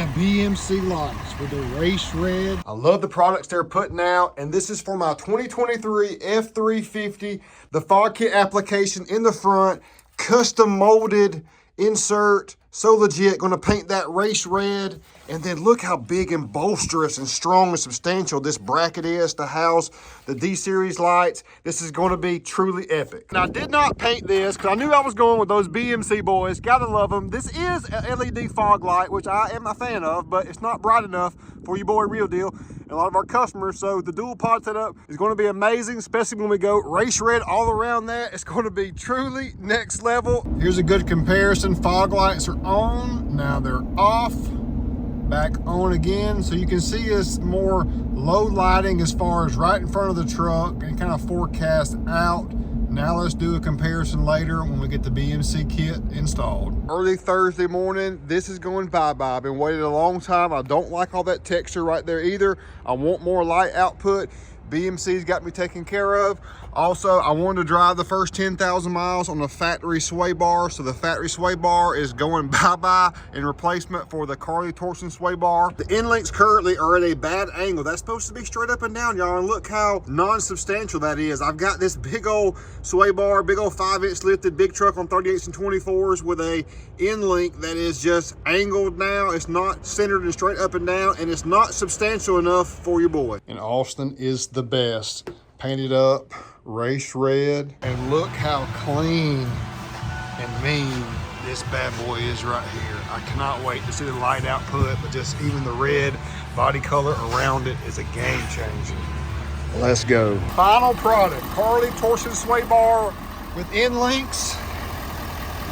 the BMC lights with the race red. I love the products they're putting out, and this is for my 2023 F350. The fog kit application in the front, custom molded insert, so legit. Gonna paint that race red. And then look how big and bolsterous and strong and substantial this bracket is to house the D-Series lights. This is gonna be truly epic. Now, I did not paint this because I knew I was going with those BMC boys. Gotta love them. This is an LED fog light, which I am a fan of, but it's not bright enough for you boy Real Deal and a lot of our customers. So the dual pod setup is gonna be amazing, especially when we go race red all around that. It's gonna be truly next level. Here's a good comparison. Fog lights are on, now they're off. Back on again, so you can see it's more low lighting as far as right in front of the truck and kind of forecast out. Now let's do a comparison later when we get the BMC kit installed. Early Thursday morning, this is going bye-bye. I've been waiting a long time. I don't like all that texture right there either. I want more light output. BMC's got me taken care of. Also, I wanted to drive the first 10,000 miles on the factory sway bar. So the factory sway bar is going bye-bye in replacement for the Carly Torsen sway bar. The end links currently are at a bad angle. That's supposed to be straight up and down, y'all. And look how non-substantial that is. I've got this big old sway bar, big old 5-inch lifted big truck on 38s and 24s with a end link that is just angled now. It's not centered and straight up and down, and it's not substantial enough for your boy. And Austin is the best. Painted up, race red, and look how clean and mean this bad boy is right here. I cannot wait to see the light output, but just even the red body color around it is a game changer. Let's go. Final product, Carly Torsen sway bar with end links.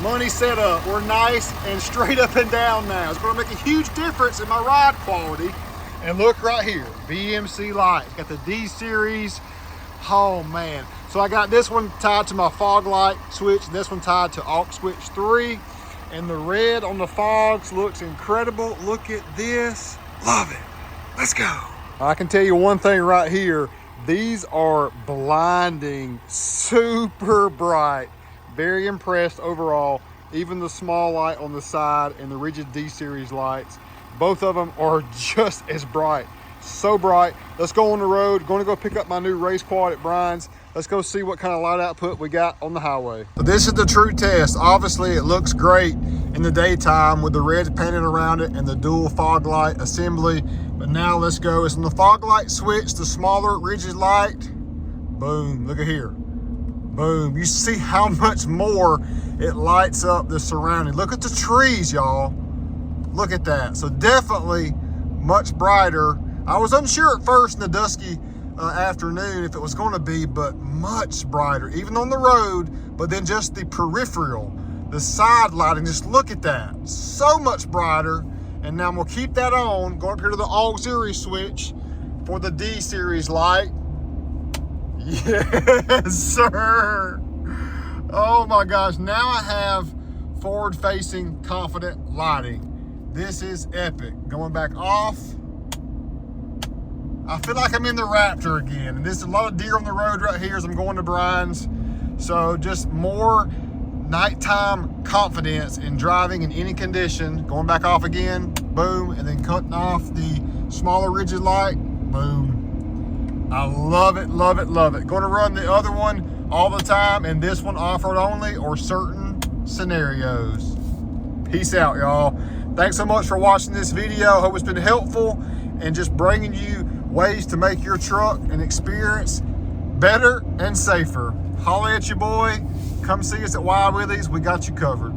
Money set up. We're nice and straight up and down now. It's gonna make a huge difference in my ride quality. And look right here, BMC lights. Got the D-Series. Oh man. So I got this one tied to my fog light switch, and this one tied to aux switch 3. And the red on the fogs looks incredible. Look at this. Love it. Let's go. I can tell you one thing right here. These are blinding, super bright. Very impressed overall. Even the small light on the side and the rigid D-Series lights. Both of them are just as bright. So bright. Let's go on the road. Going to go pick up my new race quad at Brian's. Let's go see what kind of light output we got on the highway. So this is the true test. Obviously, it looks great in the daytime with the red painted around it and the dual fog light assembly. But now let's go. It's on the fog light switch, the smaller rigid light. Boom. Look at here. Boom. You see how much more it lights up the surrounding. Look at the trees, y'all. Look at that. So definitely much brighter. I was unsure at first in the dusky afternoon if it was going to be, but much brighter, even on the road. But then just the peripheral, the side lighting, just look at that. So much brighter. And now we'll keep that on. Going up here to the auxiliary switch for the D-Series light. Yes, sir. Oh my gosh. Now I have forward-facing, confident lighting. This is epic. Going back off. I feel like I'm in the Raptor again. And there's a lot of deer on the road right here as I'm going to Brian's. So just more nighttime confidence in driving in any condition. Going back off again, boom, and then cutting off the smaller rigid light, boom. I love it, love it, love it. Going to run the other one all the time, and this one off-road only or certain scenarios. Peace out, y'all. Thanks so much for watching this video. Hope it's been helpful and just bringing you ways to make your truck and experience better and safer. Holla at your boy. Come see us at Wild Willies. We got you covered.